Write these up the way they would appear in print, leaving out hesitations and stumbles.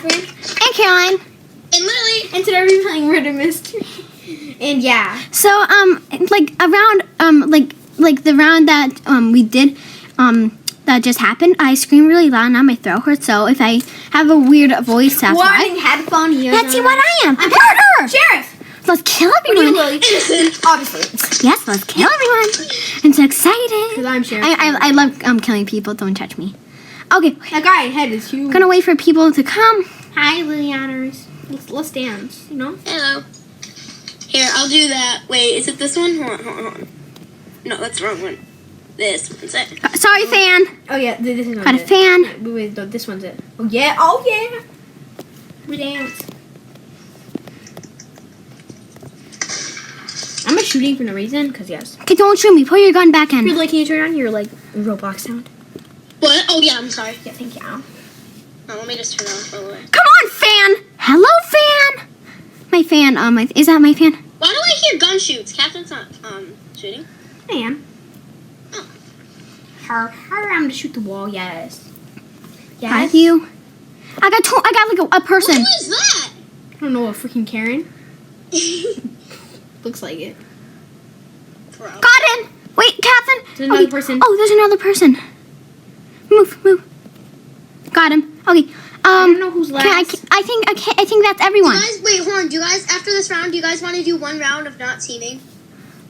Catherine. And Caroline. And Lily. And today we're playing Murder Mystery. And yeah. So, like, around, like the round that, we did, that just happened, I screamed really loud and now my throat hurts, so if I have a weird voice, that's Warning, why. headphone here. Let's see what I am. I'm murderer! Sheriff! Let's kill What are you, everyone. Lily? Innocent. Obviously. Yes, let's kill everyone. I'm so excited. Because I'm Sheriff. I love killing people. Don't touch me. Okay, That guy ahead is huge. gonna wait for people to come. Hi, Lilianers. Let's dance, you know? Hello. Here, I'll do that. Wait, is it this one? Hold on. No, that's the wrong one. This one's it. Sorry, fan. Oh, yeah, this is Got a fan. Wait, no, this one's it. Oh, yeah. Oh, yeah. We dance. I'm just shooting for no reason, because yes. Okay, don't shoot me. Put your gun back Here, in. like, can you turn on your, like, Roblox sound? What? Oh, yeah, I'm sorry. Yeah, thank you. Oh, let me just turn it off, by the way. Come on, fan. Hello, fan. My fan. Is that my fan? Why do I hear gun shoots? Catherine's not, shooting. I am. Oh. I'm gonna shoot the wall, yes. Yes. Have you? I got like a person. Who is that? I don't know, a freaking Karen. Looks like it. Bro. Got him. Wait, Catherine. There's another person. Oh, there's another person. Move. Got him. Okay. I don't know who's last. I think that's everyone. You guys, wait, hold on. Do you guys, after this round, do you guys want to do one round of not teaming?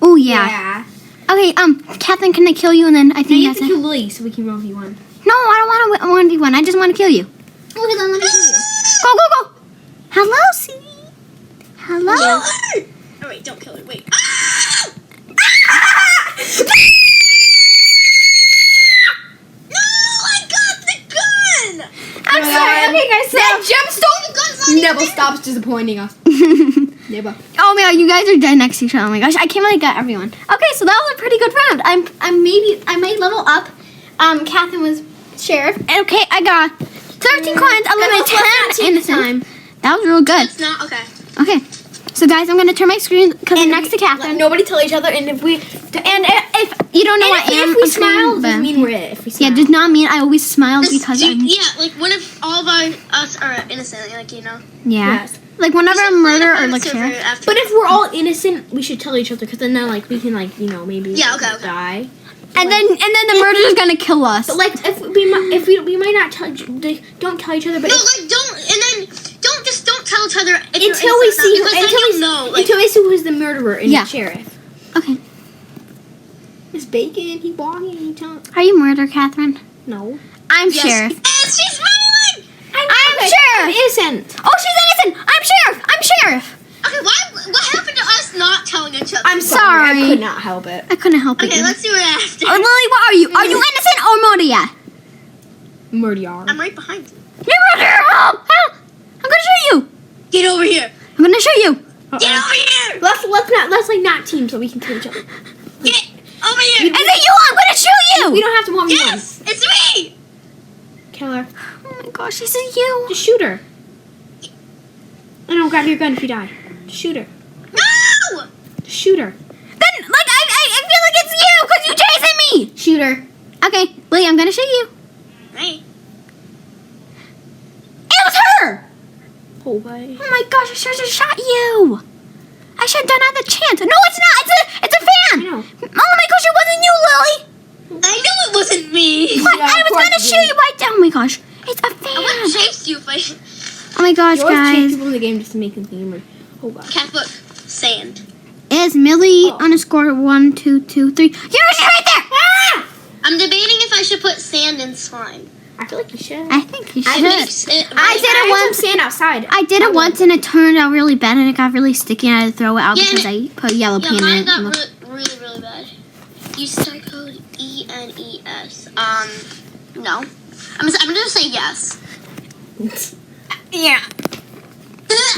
Oh yeah. Okay. Catherine, can I kill you? And then I Now think you have that's to it. kill Lily so we can roll V1. No, I don't want to 1v1. I just want to kill you. Okay, then let me kill you. Go. Hello, C. Hello. Oh, wait, don't kill her. Wait. No, I got the gun! I'm sorry. Okay, guys. That gemstone The gun's not never even- stops disappointing us. Never. Oh my god, you guys are dead next to each other. Oh my gosh, I can't really get everyone. Okay, so that was a pretty good round. I might level up. Catherine was sheriff. Okay, I got 13 coins, 11, 10 innocent. That was real good. It's not, okay. Okay, so guys, I'm gonna turn my screen because I'm next to Let Catherine. nobody tell each other, and if we If you don't know what I am, if we I'm saying, smile, but- doesn't mean we're it. If we smile. yeah, does not mean I always smile because I'm. Yeah, like, what if all of us are innocent, like, you know? Yeah. Yes. Like whenever I'm murder or like server sheriff. after. But if we're all innocent, we should tell each other, because then like we can maybe Yeah, okay. die. And then the murderer's gonna kill us. But like if we might not tell don't tell each other, but No, like, don't tell each other if you're until we innocent see or not, because then you'll know. Like, until we see who's the murderer and Yeah. the sheriff. Okay. It's Bacon. He walking. He telling. Are you murder, Catherine? No. I'm yes. sheriff. And she's smiling! I'm I'm sheriff. innocent. Oh, she's innocent. I'm sheriff. Okay, what happened to us not telling each other? I'm sorry. I could not help it. I couldn't help it. Okay, let's do it after. Oh, Lily, what are you? Are you innocent or murder yet? Murder. I'm right behind you. You're murder. Help! I'm gonna shoot you. Get over here! I'm gonna shoot you. Get over here! Let's not team so we can kill each other. Get over here! Is it you? I'm gonna shoot you. We don't have to 1v1. Yes! It's me! Kill her. Oh my gosh, this is you. Just shoot her. I don't grab your gun if you die. Just shoot her. No! Just shoot her. Then, like, I feel like it's you because you chasing me. Shoot her. Okay, Lily, I'm gonna shoot you. Right. It was her. Oh, boy. Oh my gosh, I should have shot you. I should have done that the chance. No, it's not. It's a fan. I know. Oh my gosh, it wasn't you, Lily. I knew it wasn't me! What? Yeah, I of was course gonna it shoot you right down. Oh my gosh, it's a I fan. wouldn't chase you if I... Oh my gosh, You always change guys. people in the game just to make them think you're murder. Oh, God. Cat, look. Sand. It's Millie Oh. underscore 1223. You're right there. Ah! I'm debating if I should put sand in slime. I feel like you should. I think you should. It makes it I really did it bad. once. Some sand outside. I did it once and it turned out really bad and it got really sticky and I had to throw it out Yeah, because I put yellow Yeah, paint mine in got it. really, really bad. Use star code ENES. No. I'm gonna say yes. Yeah.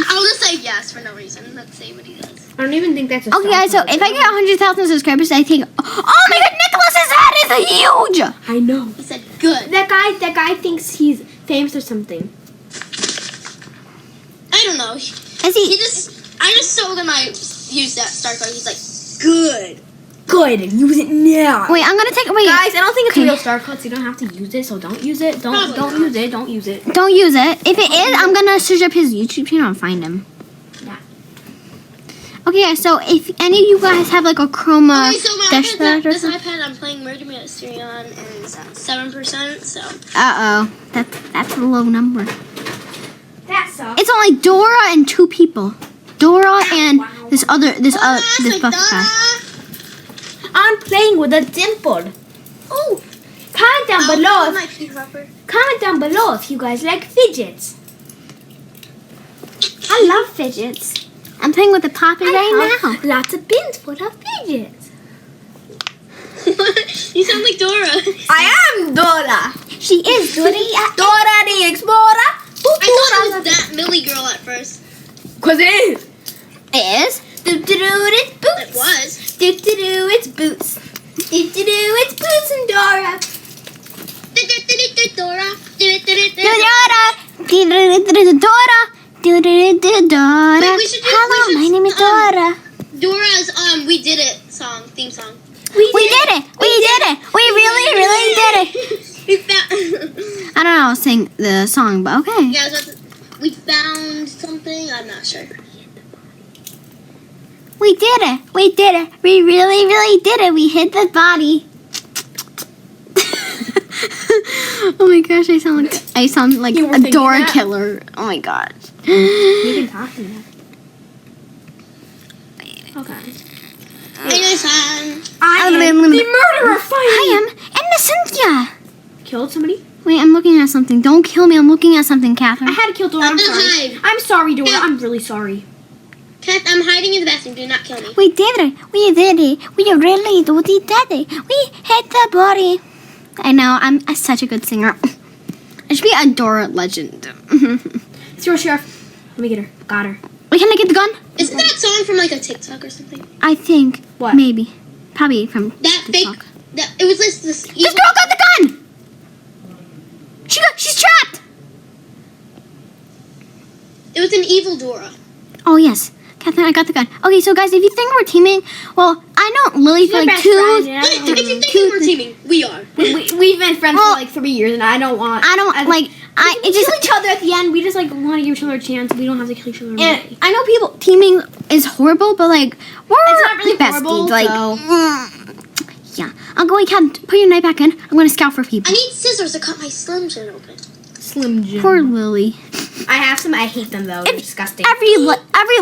I'll just say yes for no reason. Let's see what he does. I don't even think that's a Okay, guys, so if I get 100,000 subscribers, I think. Oh my god, Nicholas's head is huge! I know. He said good. That guy thinks he's famous or something. I don't know. Is he? I just told him I used that star code. He's like, good. Good. Use it now. Wait, I'm gonna take. Wait, Guys, I don't think it's Okay. real star cut, so you don't have to use it. So don't use it. Don't use it. Don't use it. Don't use it. If it is, I'm gonna search up his YouTube channel and find him. Yeah. Okay, guys. So if any of you guys have like a chroma Okay, so my dashboard iPad, or this something. iPad I'm playing Murder Mystery on is 7%, so. That's a low number. That sucks. It's only Dora and 2 people. Dora and this Oh, buff guy. I'm playing with a dimple. Oh, comment down below. My pee rubber. Comment down below if you guys like fidgets. I love fidgets. I'm playing with the poppy right now. Lots of bins full of fidgets. You sound like Dora. I am Dora. She is Dora. Dora the Explorer. I thought it was that Millie girl at first. Cause it is. It is. It's boots. It was. It's boots. It's boots and Dora. Dora. Dora. Wait, we should do- Hello, we should, my name is Dora. Dora's We Did It theme song. We did it. We did it. We really did it. We found. I don't know how to sing the song, but okay. Yeah, we found something. I'm not sure. We did it. We did it. We really did it. We hit the body. Oh my gosh, I sound like You were a thinking Dora that? killer. Oh my gosh. You can talk to me. Okay. I am the murderer. I am Innocentia. Killed somebody? Wait, I'm looking at something. Don't kill me. I'm looking at something, Catherine. I had to kill Dora. I'm sorry. Hide. I'm sorry, Dora. I'm really sorry. Kath, I'm hiding in the bathroom. Do not kill me. We did it. We did it. We really did it. We hit the body. I know. I'm such a good singer. I should be a Dora legend. It's your sheriff. Let me get her. Got her. Wait, can I get the gun? Isn't that song from like a TikTok or something? I think. What? Maybe. Probably from That TikTok. fake. It was this. This girl got the gun! She's trapped! It was an evil Dora. Oh, yes. Catherine, I got the gun. Okay, so guys, if you think we're teaming, well, I know Lily for She's my like best 2... friend, and I don't If you want think we're teaming, we are. we've been friends Well, for like 3 years, and I don't want. I don't, like, We kill each other at the end. We just like want to give each other a chance. We don't have to kill each other. And immediately. I know people teaming is horrible, but like we're It's not really besties. horrible, Like, yeah. I'll go. Cat, put your knife back in. I'm gonna scout for people. I need scissors to cut my Slim Jim open. Slim Jim. Poor Lily. I have some. I hate them though. They're disgusting. Every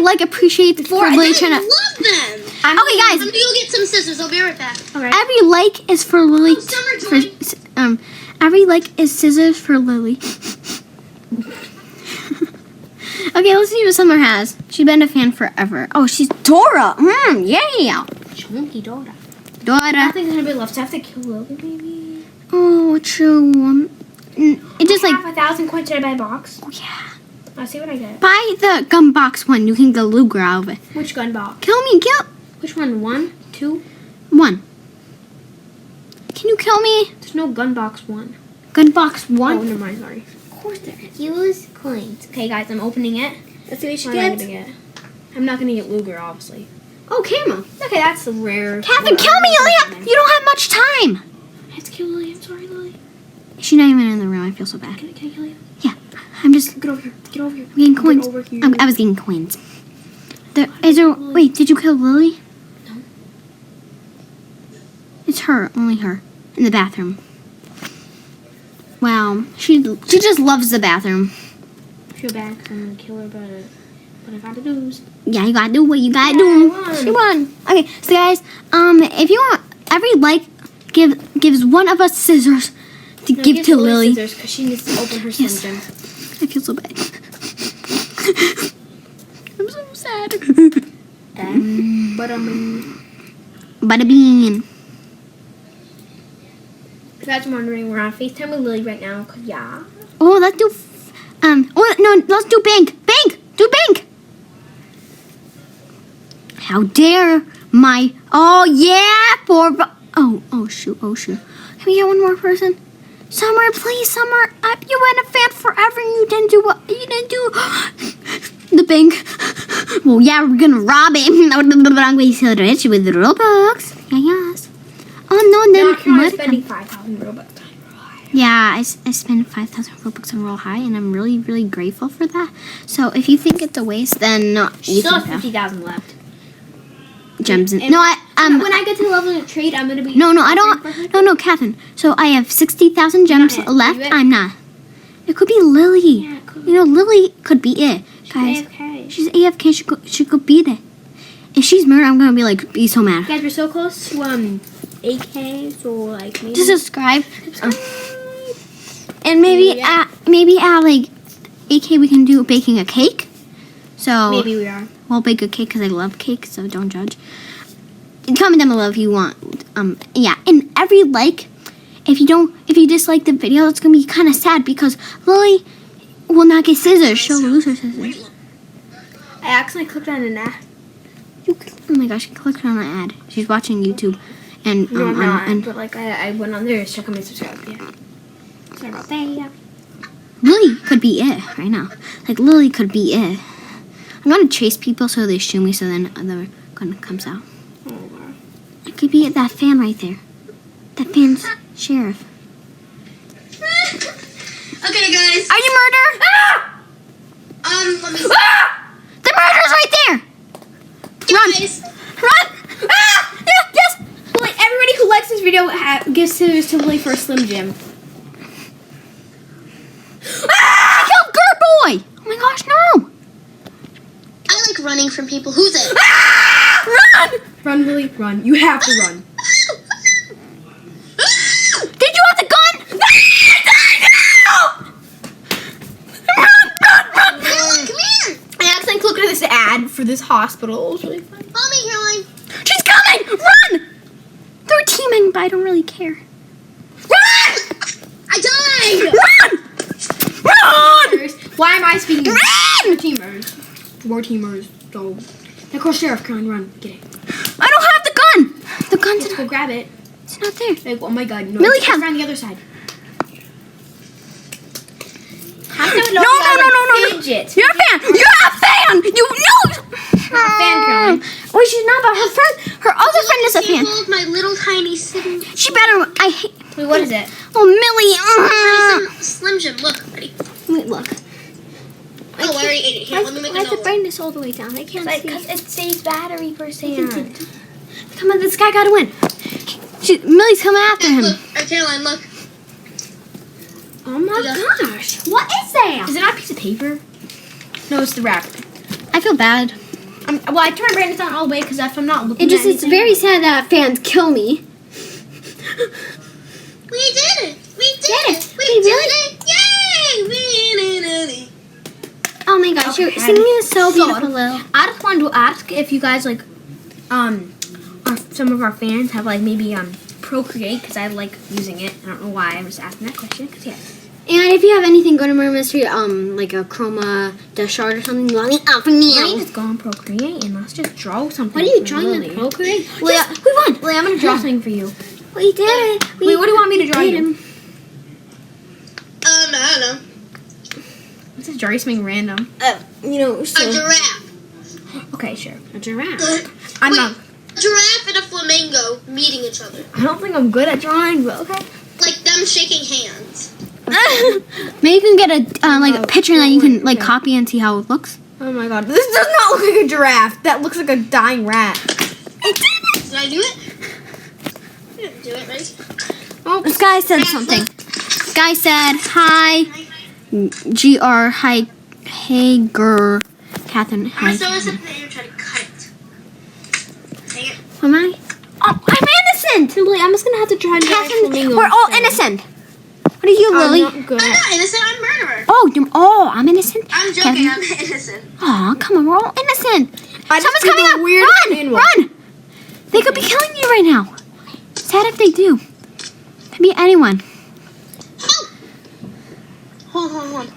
like appreciate for Lily I trying to. love them. Okay, I'm guys. gonna go get some scissors. I'll be right back. Okay. Every like is for Lily. Oh, Summer joy. Every like is scissors for Lily. Okay, let's see what Summer has. She's been a fan forever. Oh, she's Dora. Yeah. Chunky Dora. Dora. Nothing's gonna be left. So I have to kill Lily, maybe. Oh, true. It just I like. have 1,000 coins. Should I buy a box? Oh, yeah. Let's see what I get. Buy the gun box one. You can get Luger out of it. Which gun box? Kill me. Kill. Which one? 1, 2. 1. Can you kill me? There's no gun box 1. Gun box 1. Oh, never mind. Sorry. Of course there is. Use coins. Okay, guys, I'm opening it. Let's see what she am I gets. gonna get? I'm not gonna get Luger, obviously. Oh, camera. Okay, that's a rare. Catherine, kill me. You don't have much time. I have to kill Lily. I'm sorry, Lily. She's not even in the room. I feel so bad. Can I kill you? Yeah. I'm just Get over here. Get over here. getting Get coins. over here. I was getting coins. Wait, did you kill Lily? No. It's her. Only her. In the bathroom. Wow. She just loves the bathroom. I feel bad because I'm gonna kill her, but what I gotta do is. Yeah, you gotta do what you gotta Yeah, do. I won. She won. Okay, so guys, if you want, every like gives one of us scissors to No, give to Lily. because she needs to open her Slim Yes. Jim. I feel so bad. I'm so sad. But Bada bean. if you guys are wondering, we're on FaceTime with Lily right now. 'Cause yeah. Oh, let's do. Oh no, let's do bank. Bank. Do bank. How dare my? Oh yeah, oh shoot. Can we get one more person? Summer, please, Summer. You were a fan forever, and you didn't do what you didn't do. The bank. Well, yeah, we're gonna rob it. I'm going to be so rich with Robux. Yes. Oh no, then Now I'm what? spending 5,000 Robux. Yeah, I spent 5,000 Robux on Roll High, and I'm really, really grateful for that. So if you think it's a waste, then no, you Still can have have 50,000 left. gems. And No, when I get to the level of trade, I'm gonna be. No, I don't. No, Catherine. So I have 60,000 gems Not it. left. Leave it. I'm not. It could be Lily. Yeah, it could be. You know, Lily could be it, guys. AFK. She's AFK. She could be there. If she's murdered, I'm gonna be so mad. Guys, we're so close to 8K, so like maybe. Just subscribe. And maybe at like 8K we can do baking a cake. So Maybe we are. we'll bake a cake because I love cake. So don't judge. Comment down below if you want. Yeah, and every like. If you dislike the video, it's gonna be kind of sad because Lily will not get scissors. She'll lose her scissors. I accidentally clicked on an ad. Oh my gosh, I clicked on an ad. She's watching YouTube, and No, I'm not. and But like I went on there to check on my subscribe. Yeah. Sorry about that. Yeah. Lily could be it right now. Like Lily could be it. I'm gonna chase people so they shoot me. So then the gun comes out. Oh, wow. It could be that fan right there. That fan's sheriff. Okay, guys. Are you murder? Let me see. The murder's right there. Run! Guys. Run! Yes! Like everybody who likes this video gives scissors to Lily for a Slim Jim. I killed Girl Boy! Oh my gosh, no! I like running from people. Who's it? Run! Run, Lily, run. You have to run. Did you have the gun? Run! Caroline, come here. I accidentally clicked on this ad for this hospital. It was really fun. Follow me, Caroline. She's coming! Run! They're teaming, but I don't really care. Run! I died. Run! Run! Why am I speaking? Run! Four teamers. Four teamers. So, the course sheriff, come on, run. Get it. I don't have the gun! The gun's Let's go grab it. it's not there. Like, oh my god. No, Millie it's has- around the other side. No. Fidget. You're a fan! You're a fan! You know! fan, Caroline. Wait, she's not, but her friend, her other friend is a fan. Hold my little tiny sibling. She better, I hate, Wait, what is it? oh, Millie. Slim Jim. Look, ready? Wait, look. Oh, I already ate it. Here, let me make Why is the another one. brightness all the way down? I can't see. Because it saves battery percent. Come on, this guy gotta win. Millie's coming after him. Look, Caroline, look. Oh my gosh. What is that? Is it not a piece of paper? No, it's the wrapper. I feel bad. Well, I turned brightness on all the way because if I'm not looking It's anything- very sad that fans kill me. We did it. We did it. We Wait, did really? it. Yay. We did it. Oh my gosh, your Okay. singing is so So, beautiful, Lil. I just wanted to ask if you guys like, some of our fans have like maybe Procreate because I like using it. I don't know why I was asking that question. Because yeah. And if you have anything, go to Murder Mystery, like a chroma dash art or something, you want me out from Let me you. just go on Procreate and let's just draw something. What are you for drawing on Lily. Procreate? Lily, We won. Lily, I'm gonna draw something for you. We did it. Wait, what do you want me to draw did you? him. I don't know. Let's just draw you something random. You know, A giraffe. Okay, sure. A giraffe. Wait, I'm not. a giraffe and a flamingo meeting each other. I don't think I'm good at drawing, but okay. Like them shaking hands. Maybe you can get a a picture and then you can like copy and see how it looks. Oh my god, this does not look like a giraffe. That looks like a dying rat. Did I do it? I didn't do it, right? Oh, this guy said something. This guy said hi. GR hi. Hey girl. Catherine I'm hi. gonna throw this up in the air and try to cut it. Dang it. Am I? Oh, I'm innocent. Simply, I'm just gonna have to try and draw a Catherine, flamingo we're all instead. innocent. What are you, I'm Lily? not good I'm at not innocent. I'm murderer. Oh, I'm innocent. I'm joking. Catherine. I'm innocent. Oh, come on, we're all innocent. I just Someone's did coming a up. weird animal. Run! They could be killing you right now. Sad if they do. Could be anyone. Hold on.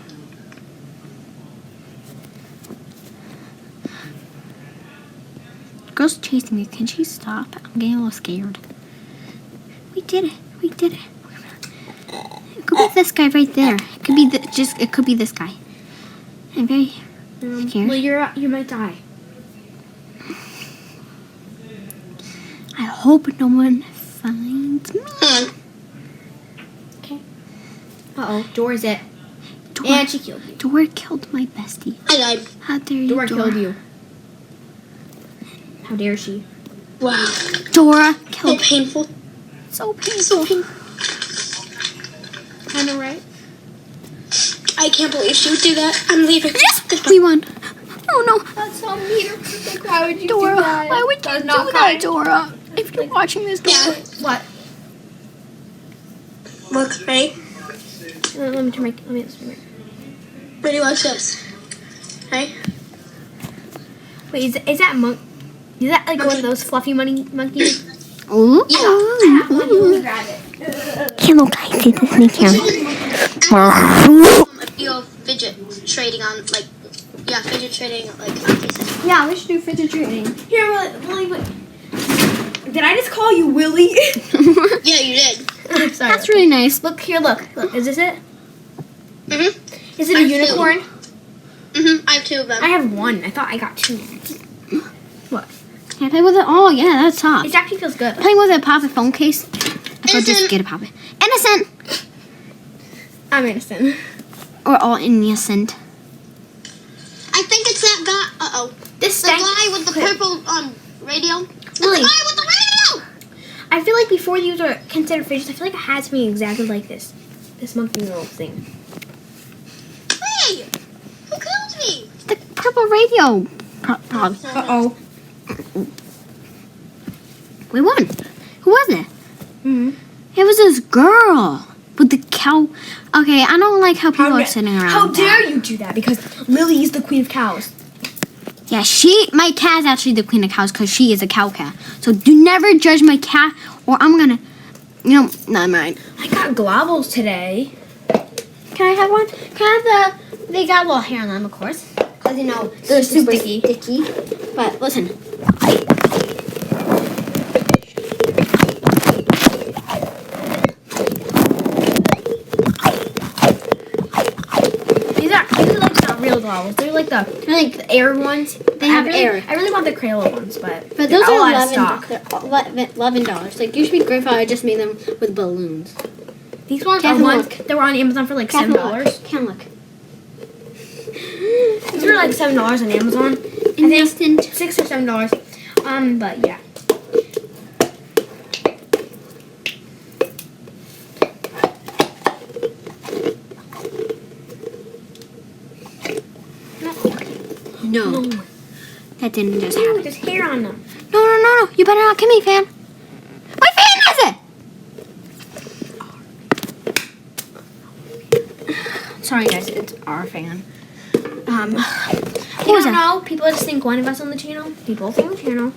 Girl's chasing me. Can she stop? I'm getting a little scared. We did it. We did it. It could be this guy right there. It could be it could be this guy. I'm very scared. Well, you might die. I hope no one finds me. Okay. Uh-oh. Dora's it. Dora, And she killed you. Dora killed my bestie. I died. How dare you, Dora Dora? killed you. How dare she? Wow. Dora So killed me. painful. So painful. So painful. I know, right? I can't believe she would do that. I'm leaving. Yes, we won. Oh no, That's so mean. Like, why would you Dora! do that? Why would you That's do not that, kind. Dora? If you're watching this, Dora. Yeah. What? Look, right? Let me turn my. Ready, watch this. Right? Wait, is that monk? Is that like one of those fluffy monkeys? Ooh. Yeah. I have one. You can grab it. Hello, guys. It's me, Cam. I feel fidget trading on, like, yeah, fidget trading, like, on cases. Yeah, we should do fidget trading. Here, Willie, wait. Did I just call you Willie? Yeah, you did. Sorry. That's really nice. Look here, look. Is this it? Mm-hmm. Is it a I have two. unicorn? Mm-hmm. I have 2 of them. I have one. I thought I got 2. What? Can I play with it? Oh, yeah, that's soft. It actually feels good. Playing with a pop-it phone case. Or just Innocent. get a pop-it. Innocent. I'm innocent. Or all innocent. I think it's that guy. Uh-oh. This The stank. guy with the purple radio. It's the Really? guy with the radio! I feel like before these were considered fidgets, I feel like it had to be exactly like this. This monkey little thing. Hey! Who killed me? The purple radio. Probably. Uh-oh. We won. Who was it? Mm-hmm. It was this girl with the cow. Okay, I don't like how people are sitting around. How that. dare you do that? Because Lily is the queen of cows. Yeah, my cat's actually the queen of cows because she is a cow cat. So do never judge my cat or I'm gonna, never mind. I got globbles today. Can I have one? Can I have they got a little hair on them, of course. Because, they're super sticky. But listen. These are like not real globbles. They're like the air ones. They have air. I really want the Crayola ones, but But they're those all are out of stock. $11. Like, you should be grateful I just made them with balloons. These ones Kath, are ones look. that were on Amazon for like Kath, $7. Can look. These were like $7 on Amazon. I think Instant. $6 or $7. But yeah. No. That didn't just Ooh, happen. there's hair on them. No. You better not kill me, fan. My fan has it! Sorry, guys. It's our fan. I Who was don't that? know. People just think one of us on the channel. People on the channel.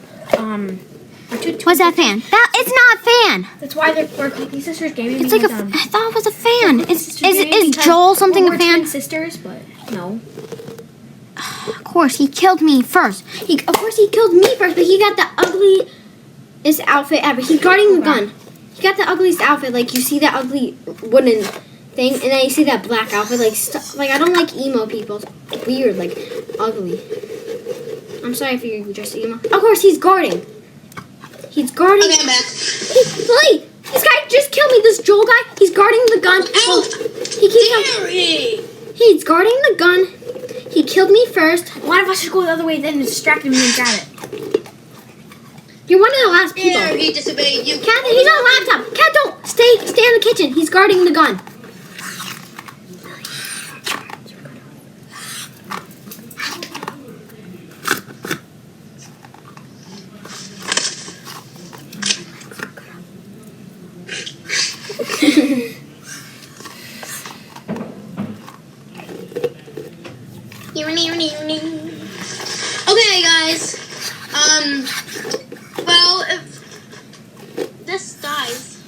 What's that fan? It's not a fan. That's why we're Cookie Sisters Gaming. It's like because, I thought it was a fan. Is gaming because Joel something we're a fan? twin sisters, but no. Of course, he killed me first. Of course, he killed me first, but he got the ugliest outfit ever. He's guarding the gun. He got the ugliest outfit. Like, you see that ugly wooden thing, and then you see that black outfit. Like I don't like emo people. It's weird, like, ugly. I'm sorry if you're just emo. Of course, he's guarding. He's guarding. Okay, I'm back. Wait, this guy just killed me. This Joel guy, he's guarding the gun. Ow! He keeps Gary! He's guarding the gun. He killed me first. One of us should go the other way, then distract him and then grab it. You're one of the last people. Yeah, he disobeyed you. Kath, he's on a laptop. Kath, don't stay in the kitchen. He's guarding the gun. Okay, guys. Well, if this dies,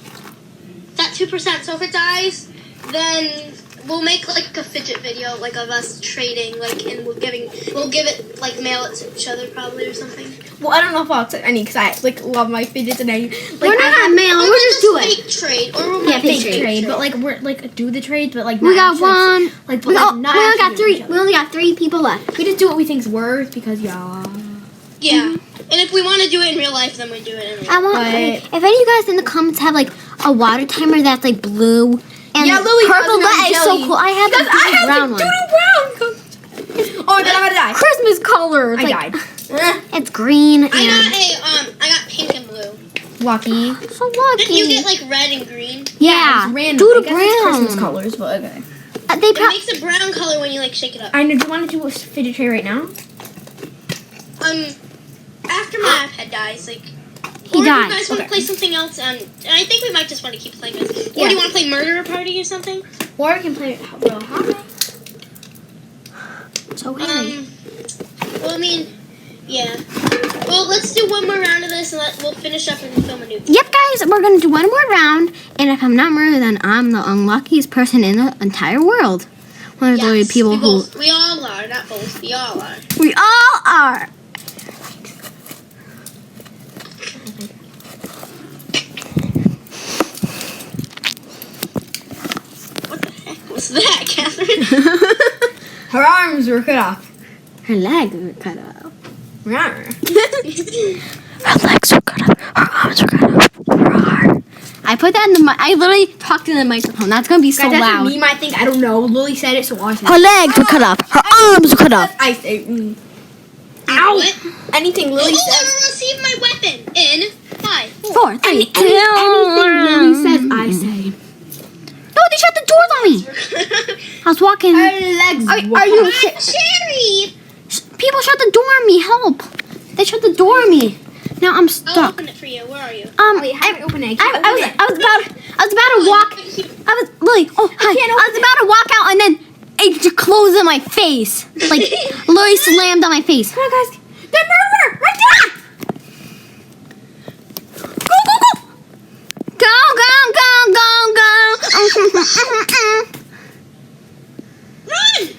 that 2%. So if it dies, then we'll make like a fidget video, like of us trading, like, and we'll give it, like, mail it to each other probably or something. Well, I don't know if I'll accept any because I like love my fidgets and I like. We're not gonna mail. Or We'll just do it. fake trade, or we'll Yeah, make fake fake a trade, but like we're like do the trades, but like We not got actually, one. Like, but We, like, we not only actually got do three. each other. We only got 3 people left. We just do what we think's worth because y'all. Yeah. And if we want to do it in real life, then we do it in real life. I want. If any of you guys in the comments have like a water timer that's like blue and Yeah, Lily purple, does, and that I'm is so jelly. cool. I have the brown one. brown. Oh, then I'm gonna die. Christmas colors. I like, died. It's green and I got pink and blue. Lucky. so Didn't lucky. you get like red and green? yeah, It's random. do I the guess it's Christmas brown. colors, but okay. They It makes a brown color when you like shake it up. I know. Do you want to do a fidget tray right now? After my iPad dies, like. He or died. if you guys want to Okay. play something else, and I think we might just want to keep playing this. Or Yeah. do you want to play Murder Party or something? Or I can play real high. So weird. Well, I mean, yeah. Well, let's do one more round of this, and we'll finish up and film a new. Yep, guys, we're gonna do one more round, and if I'm not murdered, then I'm the unluckiest person in the entire world. One of the people we who both, we all are, not both. We all are. we all are. What the heck was that, Catherine? Her arms were cut off. Her legs were cut off. Rawr. Her legs were cut off. Her arms were cut off. Rawr. I put that in the I literally talked in the microphone. That's gonna be so Guys, that's loud. a meme, I think. I don't know. Lily said it, so I said Her it. legs were cut off. Her arms were cut off. I say. Ow! What? Anything Lily Oh, says. I received my weapon in 5, 4. 4, 3, 2, Anything Lily says, I say. No, they shut the doors on me. I was walking. Her legs. Are you? Sherry! People shut the door on me. Help! They shut the door on me. Now I'm I'll stuck. open it for you. Where are you? Wait, how do I open it? I was about to walk. I was Lily. Oh, hi. I was about to walk out, and then it just closed in my face. Like Lily slammed on my face. Come on, guys. The murderer! Right there! Go, go, go! Go, go, go, go, go! Run!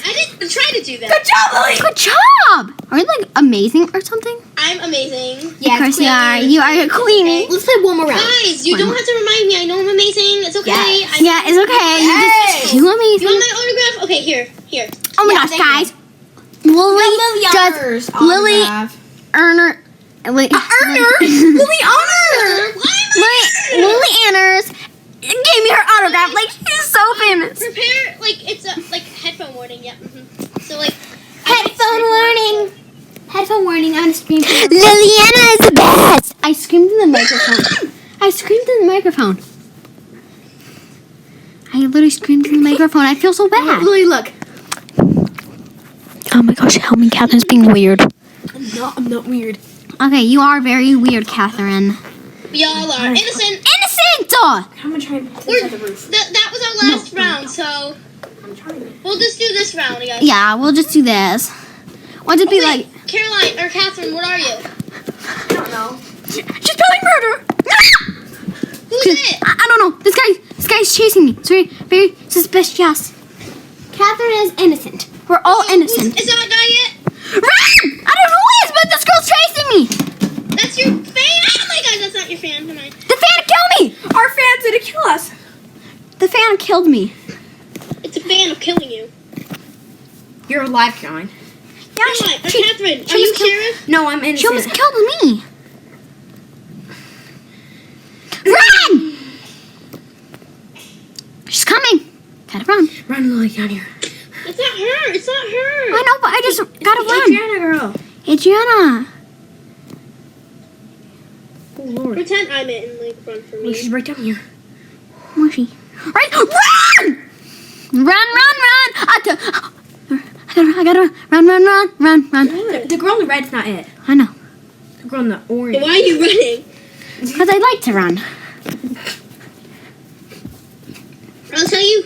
I didn't try to do that. Good job, Lily! Good job! Are you like amazing or something? I'm amazing. Of course you are. You are cleaning. Let's play one more round. Guys, you don't have to remind me. I know I'm amazing. It's okay. Yes. Yeah, it's okay. You're just too You amazing. want my autograph? Okay, here. Oh my Yeah, gosh, thank guys. Lily just Lily Erner. Wait. Earner? Lily Honor! Lily Anners gave me her autograph. Like she's so famous. Prepare, it's a, headphone warning, yeah. So, Headphone warning. Headphone warning. I'm gonna scream. Liliana is the best. I screamed in the microphone. I screamed in the microphone. I literally screamed in the microphone. I feel so bad. Lily, look. Oh my gosh, help me, Catherine's being weird. I'm not weird. Okay, you are very weird, Catherine. we all are. Innocent! Innocent! I'm gonna try and put this on the roof. That was our last round, so I'm trying. we'll just do this round, guys. Yeah, we'll just do this. We'll just be like, Caroline, or Catherine, what are you? I don't know. she's spelling murder. Who's it? I don't know. This guy's chasing me. It's very, very suspicious. Catherine is innocent. We're all innocent. Is that a guy yet? Run! I don't know who it is, but this girl's chasing me. That's your fan? Oh my god, that's not your fan. Never mind. The fan killed me. Our fans did kill us. The fan killed me. It's a fan of killing you. You're alive, Caroline. Yeah, Caroline, or she Catherine, she are you almost killed- sheriff? No, I'm innocent. She almost killed me. Run! She's coming. Gotta run. Run, Lily, down here. It's not her. It's not her. I know, but I just gotta run. Adriana, girl. Adriana. Oh, Lord. Pretend I'm it and run for Lily, me. she's right down here. Where's she? Right, run! Run! I gotta run. The girl in the red's not it. I know, The girl in the orange. Why are you running? because I like to run. I'll tell you.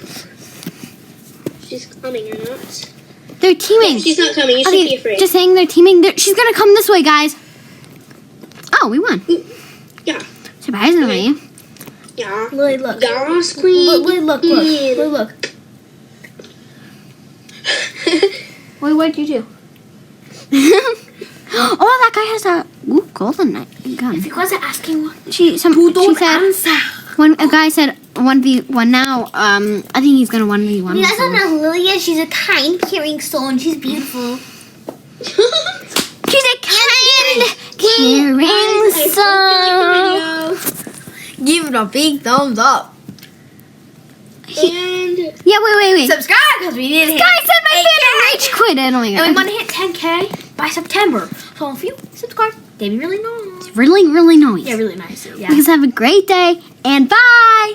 She's coming or not. They're teaming. She's not coming. You shouldn't be afraid. Just saying they're teaming. She's gonna come this way, guys. Oh, we won. Yeah. Surprisingly. Yeah. Lily, look. Gas queen. Lily, look. Lily, look. Wait, what did you do? Oh, that guy has a golden gun. If you guys are asking what She said when a guy said 1v1 now. I think he's gonna 1v1. You guys don't know who Lily is? She's a kind, caring soul, and she's beautiful. She's a kind, caring soul. Give it a big thumbs up. And Yeah, wait. Subscribe because we need to hit. Guys said my fan rage quit. Oh my And we god. want to hit 10K by September. So if you subscribe, they'd be really nice. Really, really nice. Yeah, really nice. Yeah. You guys have a great day and bye.